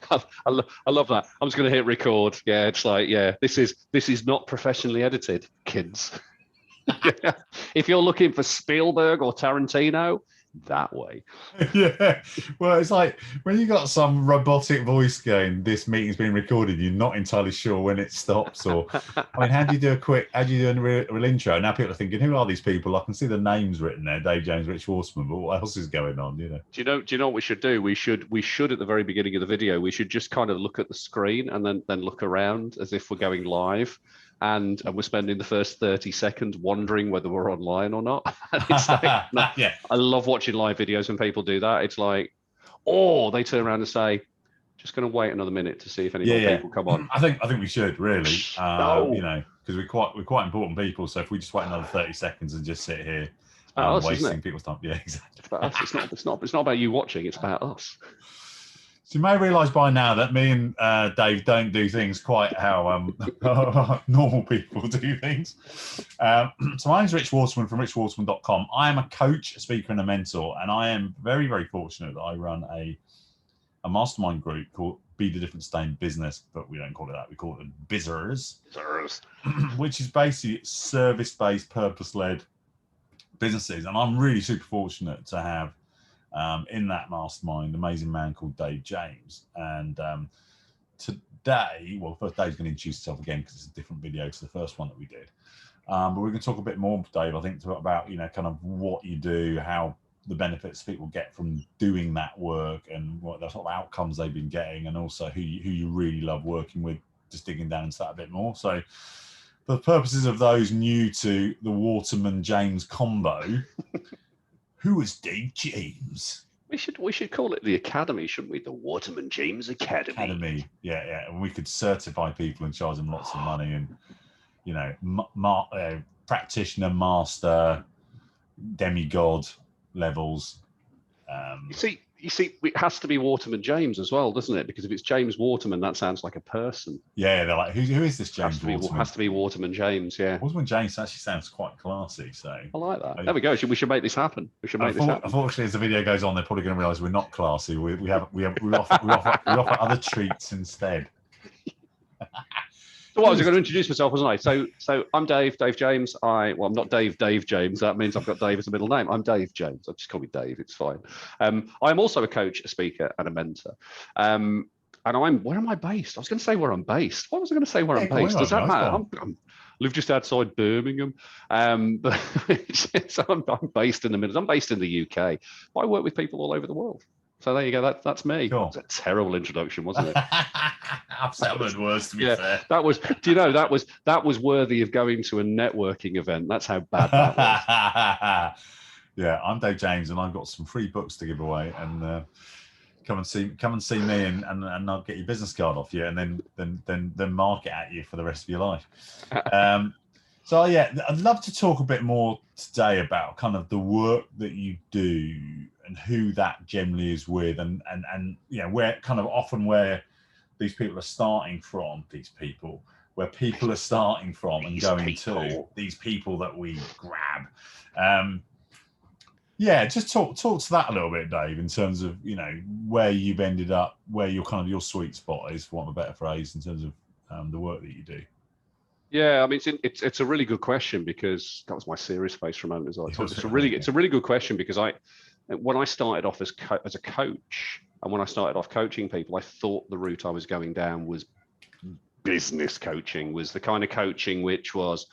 I love that. I'm just going to hit record. Yeah, it's like, yeah, this is not professionally edited, kids. Yeah. If you're looking for Spielberg or Tarantino, that way. Yeah. Well, it's like when you got some robotic voice going, this meeting's been recorded, you're not entirely sure when it stops. Or, I mean, how do you do a real intro? Now people are thinking, who are these people? I can see the names written there, Dave James, Rich Waterman, but what else is going on? You know? Do you know what we should do? We should at the very beginning of the video, we should just kind of look at the screen and then look around as if we're going live. And we're spending the first 30 seconds wondering whether we're online or not. It's like, Yeah. I love watching live videos when people do that. It's like, or they turn around and say, just going to wait another minute to see if any more people come on. I think we should really, No. you know, because we're quite important people. So if we just wait another 30 seconds and just sit here wasting people's time, yeah, exactly. It's about us. It's not about you watching. It's about us. So you may realise by now that me and Dave don't do things quite how normal people do things. So my name's Rich Waterman from richwaterman.com. I am a coach, a speaker and a mentor, and I am very, very fortunate that I run a mastermind group called Be the Difference Stay in Business, but we don't call it that. We call it Bizzers, which is basically service-based, purpose-led businesses. And I'm really super fortunate to have in that mastermind, an amazing man called Dave James. And today, well, first Dave's going to introduce himself again because it's a different video to the first one that we did. But we're going to talk a bit more, Dave, I think, about, you know, kind of what you do, how the benefits people get from doing that work and what the sort of outcomes they've been getting, and also who you really love working with, just digging down into that a bit more. So for the purposes of those new to the Waterman James combo, who is Dave James? We should call it the Academy, shouldn't we? The Waterman James Academy. Yeah. And we could certify people and charge them lots of money, and, you know, practitioner, master, demigod levels. You see, it has to be Waterman James as well, doesn't it? Because if it's James Waterman, that sounds like a person. Yeah, they're like, who is this James Waterman? Has to be Waterman James, yeah. Waterman James actually sounds quite classy, so I like that. There we go. We should make this happen. Unfortunately, as the video goes on, they're probably going to realise we're not classy. We offer other treats instead. So I was going to introduce myself, wasn't I? So I'm Dave James. I'm not Dave James. That means I've got Dave as a middle name. I'm Dave James. Just call me Dave. It's fine. I'm also a coach, a speaker, and a mentor. And where am I based? I was going to say where I'm based. What was I going to say where I'm based? Does that matter? I live just outside Birmingham. But so I'm based in the middle. I'm based in the UK. But I work with people all over the world. So there you go. That's me. Cool. That was a terrible introduction, wasn't it? I've said words, to be fair. That was. Do you know that was worthy of going to a networking event? That's how bad that was. Yeah, I'm Dave James, and I've got some free books to give away. And come and see me, and I'll get your business card off you, and then mark it at you for the rest of your life. So yeah, I'd love to talk a bit more today about kind of the work that you do and who that generally is with, and you know, where kind of often where these people are starting from, where people are starting from and going to these people that we grab. Yeah, just talk to that a little bit, Dave, in terms of, you know, where you've ended up, where your kind of your sweet spot is, for want of a better phrase, in terms of the work that you do. Yeah, I mean, it's a really good question, because that was my serious face for a moment as well. It's a really good question, because when I started off as a coach, and when I started off coaching people, I thought the route I was going down was business coaching, was the kind of coaching which was,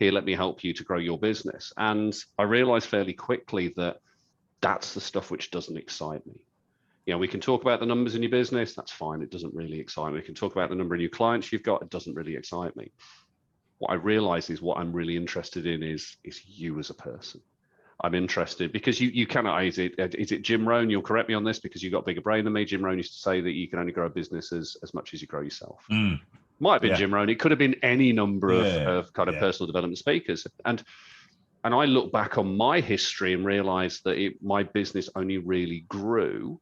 here, let me help you to grow your business. And I realized fairly quickly that that's the stuff which doesn't excite me. You know, we can talk about the numbers in your business. That's fine. It doesn't really excite me. We can talk about the number of new clients you've got. It doesn't really excite me. What I realize is what I'm really interested in is you as a person. I'm interested because you cannot, is it Jim Rohn? You'll correct me on this because you've got a bigger brain than me. Jim Rohn used to say that you can only grow a business as much as you grow yourself. Might have been Jim Rohn. It could have been any number of kind of personal development speakers. And I look back on my history and realized that my business only really grew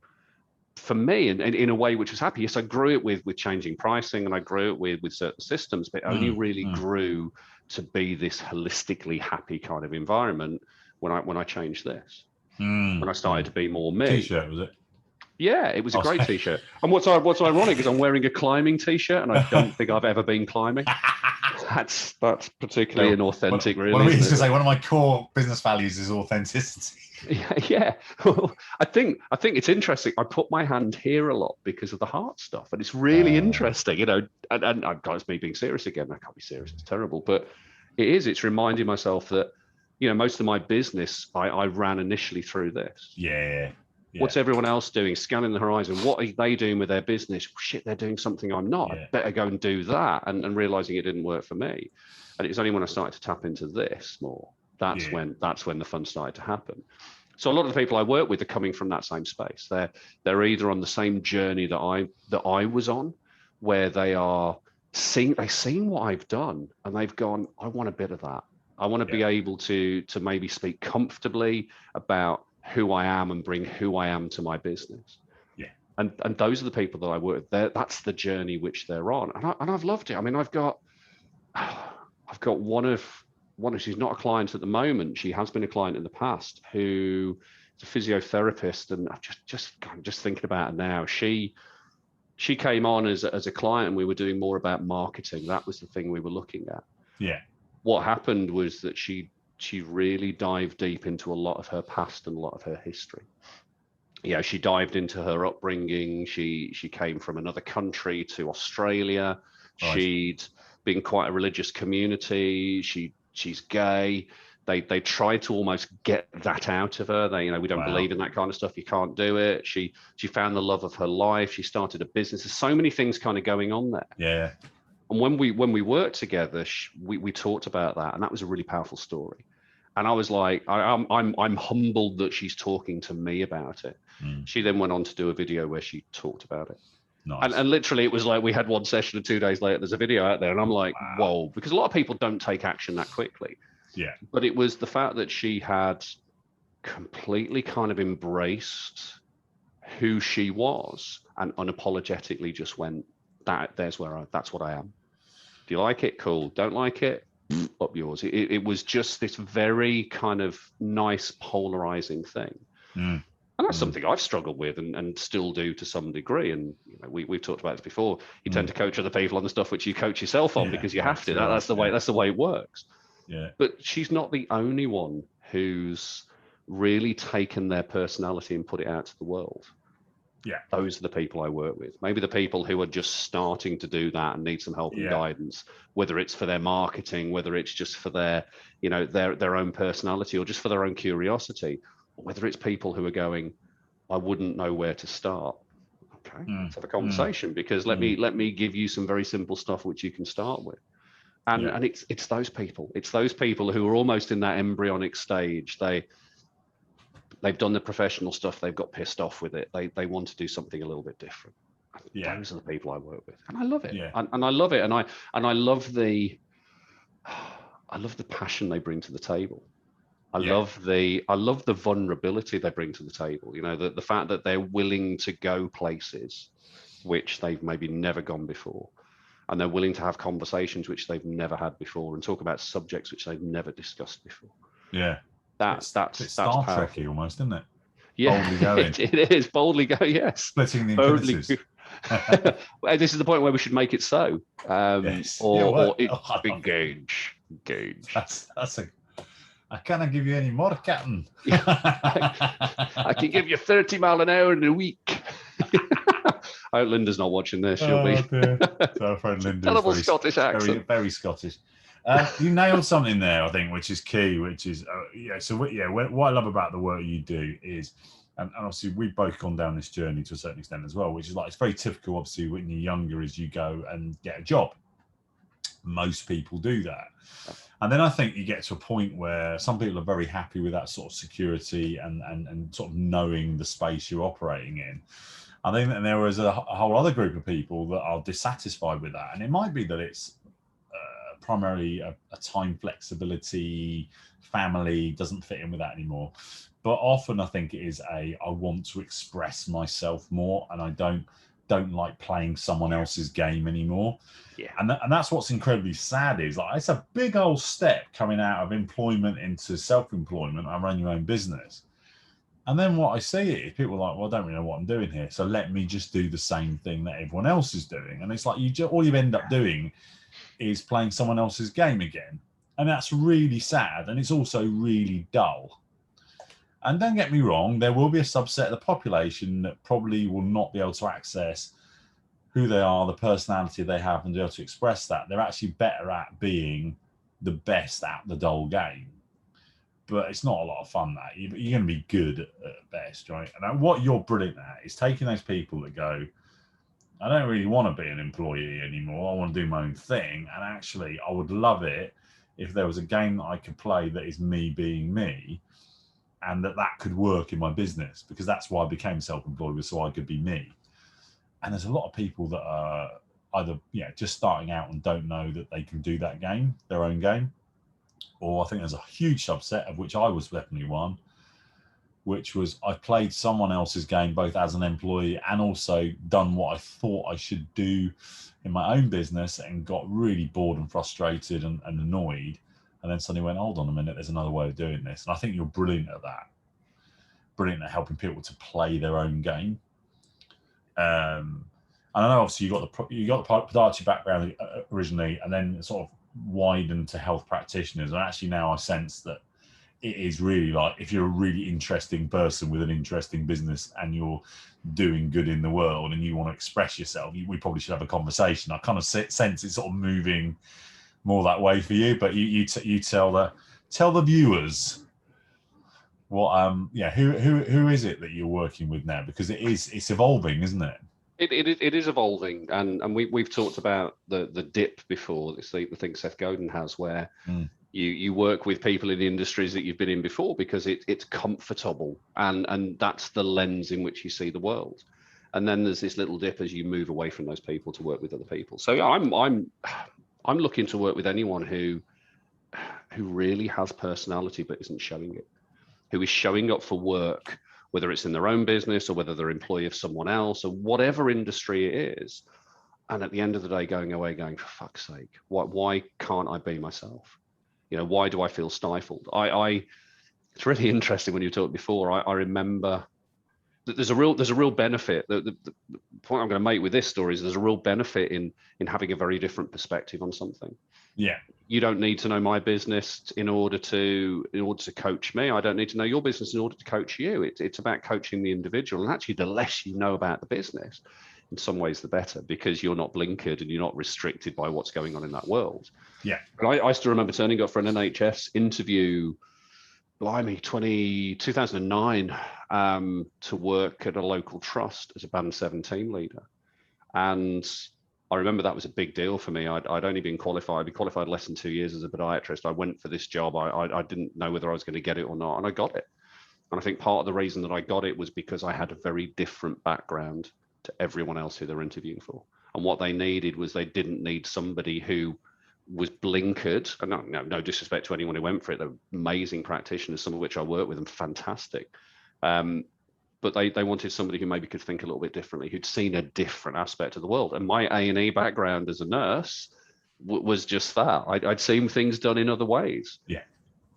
for me in a way which was happy. Yes, I grew it with changing pricing, and I grew it with certain systems, but it only really grew to be this holistically happy kind of environment when I changed this. When I started to be more me. T-shirt, was it? Yeah, it was a great T-shirt. And what's ironic is I'm wearing a climbing T-shirt, and I don't think I've ever been climbing. That's particularly inauthentic, really. Well, I was to say one of my core business values is authenticity. Yeah. Well, I think it's interesting. I put my hand here a lot because of the heart stuff, and it's really interesting, you know. And it's me being serious again. I can't be serious. It's terrible, but it is. It's reminding myself that, you know, most of my business I ran initially through this. Yeah. What's everyone else doing? Scanning the horizon. What are they doing with their business? Shit, they're doing something I'm not. I better go and do that. And realizing it didn't work for me. And it was only when I started to tap into this more, that's when the fun started to happen. So a lot of the people I work with are coming from that same space. They're either on the same journey that I was on, where they've seen what I've done and they've gone, I want a bit of that. I want to be able to maybe speak comfortably about who I am and bring who I am to my business. Yeah. And those are the people that I work with. That's the journey which they're on. And I've loved it. I mean, I've got one of she's not a client at the moment. She has been a client in the past who is a physiotherapist. And I'm just thinking about it now. She came on as a client, and we were doing more about marketing. That was the thing we were looking at. Yeah. What happened was that she really dived deep into a lot of her past and a lot of her history. Yeah, she dived into her upbringing. She came from another country to Australia. Right. She'd been quite a religious community. She's gay. They tried to almost get that out of her. They, you know, we don't believe in that kind of stuff. You can't do it. She found the love of her life. She started a business. There's so many things kind of going on there. Yeah. And when we worked together, we talked about that, and that was a really powerful story. And I was like, I'm humbled that she's talking to me about it. She then went on to do a video where she talked about it. Nice. And literally, it was like we had one session, and 2 days later, there's a video out there, and I'm like, whoa, because a lot of people don't take action that quickly. Yeah. But it was the fact that she had completely kind of embraced who she was and unapologetically just went, that's what I am. Do you like it? Cool. Don't like it? Up yours. It was just this very kind of nice polarizing thing. And that's something I've struggled with and still do to some degree. And you know, we've talked about this before. You tend to coach other people on the stuff which you coach yourself on because you have to. That's the way it works. Yeah. But she's not the only one who's really taken their personality and put it out to the world. Yeah. Those are the people I work with. Maybe the people who are just starting to do that and need some help and guidance, whether it's for their marketing, whether it's just for their, you know, their own personality or just for their own curiosity, or whether it's people who are going, I wouldn't know where to start. Okay, let's have a conversation because let me give you some very simple stuff which you can start with. And it's those people. It's those people who are almost in that embryonic stage. They've done the professional stuff. They've got pissed off with it. They want to do something a little bit different. Yeah. Those are the people I work with, and I love it. Yeah. And I love it. And I love the passion they bring to the table. I love the vulnerability they bring to the table. You know, the fact that they're willing to go places which they've maybe never gone before, and they're willing to have conversations which they've never had before, and talk about subjects which they've never discussed before. Yeah. That's Star Trek-y almost, isn't it? Yeah, boldly going. It is boldly go. Yes, splitting the infinities. This is the point where we should make it so. Yes. Or engage. That's a. I cannot give you any more, Captain. I can give you 30 miles an hour in a week. I hope Linda's not watching this. She'll be. So our friend Linda. Terrible Scottish accent. Very Scottish. You nailed something there, I think, which is key. Which is what I love about the work you do is, and obviously we've both gone down this journey to a certain extent as well, which is like it's very typical. Obviously, when you're younger, is you go and get a job. Most people do that, and then I think you get to a point where some people are very happy with that sort of security and sort of knowing the space you're operating in. I think that there is a whole other group of people that are dissatisfied with that, and it might be that it's primarily a time flexibility, family doesn't fit in with that anymore. But often I think it is I want to express myself more, and I don't like playing someone else's game anymore. Yeah. And that's what's incredibly sad is like it's a big old step coming out of employment into self-employment. I run your own business. And then what I see is people are like, well, I don't really know what I'm doing here, so let me just do the same thing that everyone else is doing. And it's like all you end up doing is playing someone else's game again. And that's really sad. And it's also really dull. And don't get me wrong, there will be a subset of the population that probably will not be able to access who they are, the personality they have, and be able to express that. They're actually better at being the best at the dull game. But it's not a lot of fun, that. You're going to be good at best, right? And what you're brilliant at is taking those people that go, I don't really want to be an employee anymore. I want to do my own thing. And actually, I would love it if there was a game that I could play that is me being me, and that could work in my business, because that's why I became self-employed, was so I could be me. And there's a lot of people that are either just starting out and don't know that they can do that game, their own game. Or I think there's a huge subset, of which I was definitely one, which was I played someone else's game both as an employee and also done what I thought I should do in my own business, and got really bored and frustrated and annoyed. And then suddenly went, hold on a minute, there's another way of doing this. And I think you're brilliant at that. Brilliant at helping people to play their own game. And I know obviously you got the podiatry background originally, and then sort of widened to health practitioners. And actually now I sense that it is really like, if you're a really interesting person with an interesting business and you're doing good in the world and you want to express yourself, we probably should have a conversation. I kind of sense it's sort of moving more that way for you, but you tell the viewers what who is it that you're working with now, because it's evolving, isn't it? It is evolving, and we've talked about the dip before. It's the thing Seth Godin has, where you work with people in the industries that you've been in before because it's comfortable, and that's the lens in which you see the world. And then there's this little dip as you move away from those people to work with other people. So I'm looking to work with anyone who really has personality but isn't showing it, who is showing up for work, whether it's in their own business or whether they're employee of someone else or whatever industry it is. And at the end of the day, going away going, for fuck's sake, why can't I be myself? Why do I feel stifled? It's really interesting when you talked before. I remember that there's a real benefit. The point I'm going to make with this story is there's a real benefit in having a very different perspective on something. Yeah. You don't need to know my business in order to coach me. I don't need to know your business in order to coach you. It's about coaching the individual. And actually, the less you know about the business, in some ways, the better, because you're not blinkered and you're not restricted by what's going on in that world. Yeah. And I still remember turning up for an NHS interview, blimey, 2009, to work at a local trust as a Band 7 team leader. And I remember that was a big deal for me. I'd only been qualified. I'd been qualified less than 2 years as a podiatrist. I went for this job. I didn't know whether I was going to get it or not, and I got it. And I think part of the reason that I got it was because I had a very different background to everyone else who they're interviewing for. And what they needed was, they didn't need somebody who was blinkered. And no disrespect to anyone who went for it. They're amazing practitioners, some of which I work with, and fantastic. But they wanted somebody who maybe could think a little bit differently, who'd seen a different aspect of the world. And my A&E background as a nurse was just that. I'd seen things done in other ways. Yeah.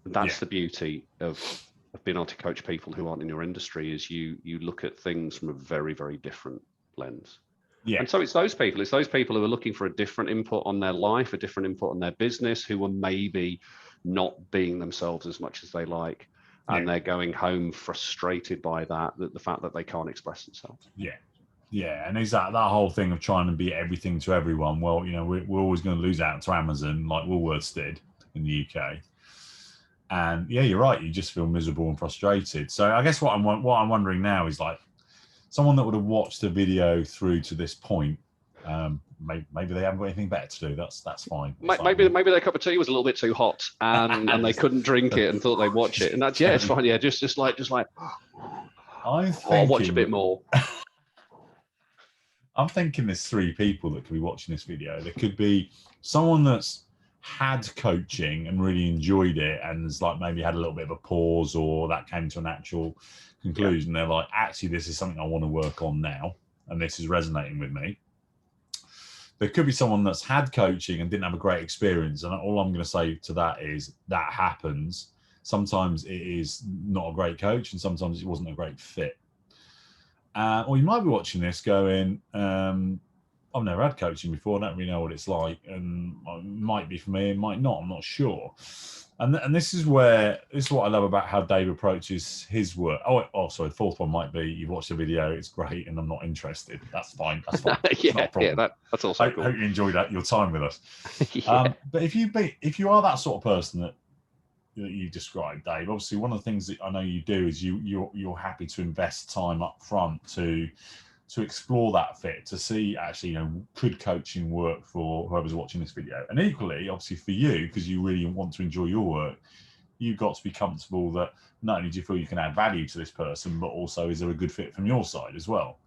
And that's the beauty of being able to coach people who aren't in your industry, is you look at things from a very, very different lens. Yeah. And so it's those people who are looking for a different input on their life, a different input on their business, who are maybe not being themselves as much as they like. And they're going home frustrated by that the fact that they can't express themselves. Yeah, and is that whole thing of trying to be everything to everyone? Well, we're always going to lose out to Amazon, like Woolworths did in the UK. And yeah, you're right. You just feel miserable and frustrated. So I guess what I'm wondering now is, like, someone that would have watched the video through to this point. Maybe they haven't got anything better to do. That's fine. Maybe their cup of tea was a little bit too hot, and they couldn't drink it and thought they'd watch it. And that's it's fine. Yeah, just like I'll watch a bit more. I'm thinking there's three people that could be watching this video. There could be someone that's had coaching and really enjoyed it, and has like maybe had a little bit of a pause, or that came to a natural conclusion. They're like, actually, this is something I want to work on now, and this is resonating with me. There could be someone that's had coaching and didn't have a great experience. And all I'm going to say to that is that happens. Sometimes it is not a great coach, and sometimes it wasn't a great fit. Or you might be watching this going, I've never had coaching before. I don't really know what it's like, and it might be for me, it might not. I'm not sure. And this is what I love about how Dave approaches his work. Oh, sorry. The fourth one might be you've watched the video, it's great, and I'm not interested. That's fine. That's fine. That's also cool. Hope you enjoyed your time with us. Yeah. But if you are that sort of person that you described, Dave, obviously one of the things that I know you do is you're happy to invest time up front to explore that fit, to see actually, could coaching work for whoever's watching this video? And equally, obviously for you, because you really want to enjoy your work, you've got to be comfortable that not only do you feel you can add value to this person, but also is there a good fit from your side as well?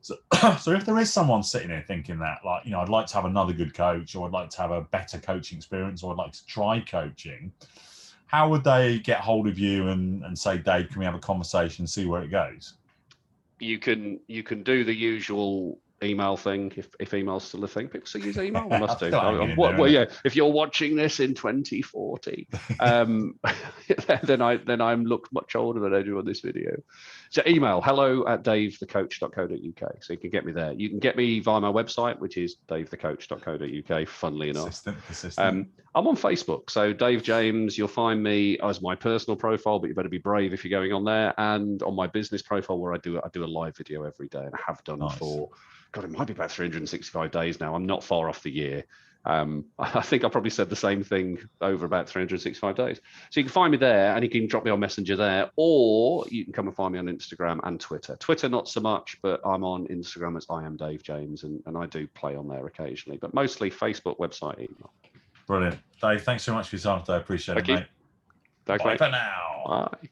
So, so if there is someone sitting here thinking that, like, I'd like to have another good coach, or I'd like to have a better coaching experience, or I'd like to try coaching, how would they get hold of you and say, Dave, can we have a conversation and see where it goes? You can do the usual email thing if email's still a thing. People still use email. They must do. If you're watching this in 2040, then I'm looked much older than I do on this video. So email hello@davethecoach.co.uk. So you can get me there. You can get me via my website, which is davethecoach.co.uk. Funnily enough, persistent. I'm on Facebook. So Dave James, you'll find me as my personal profile, but you better be brave if you're going on there, and on my business profile where I do a live video every day, and I have done for, God, it might be about 365 days now. I'm not far off the year. I think I probably said the same thing over about 365 days. So you can find me there, and you can drop me on Messenger there, or you can come and find me on Instagram and Twitter. Twitter, not so much, but I'm on Instagram as I am Dave James, and I do play on there occasionally, but mostly Facebook, website, email. Brilliant. Dave, thanks so much for your time today. I appreciate it, mate. Thanks, Bye mate. for now. Bye.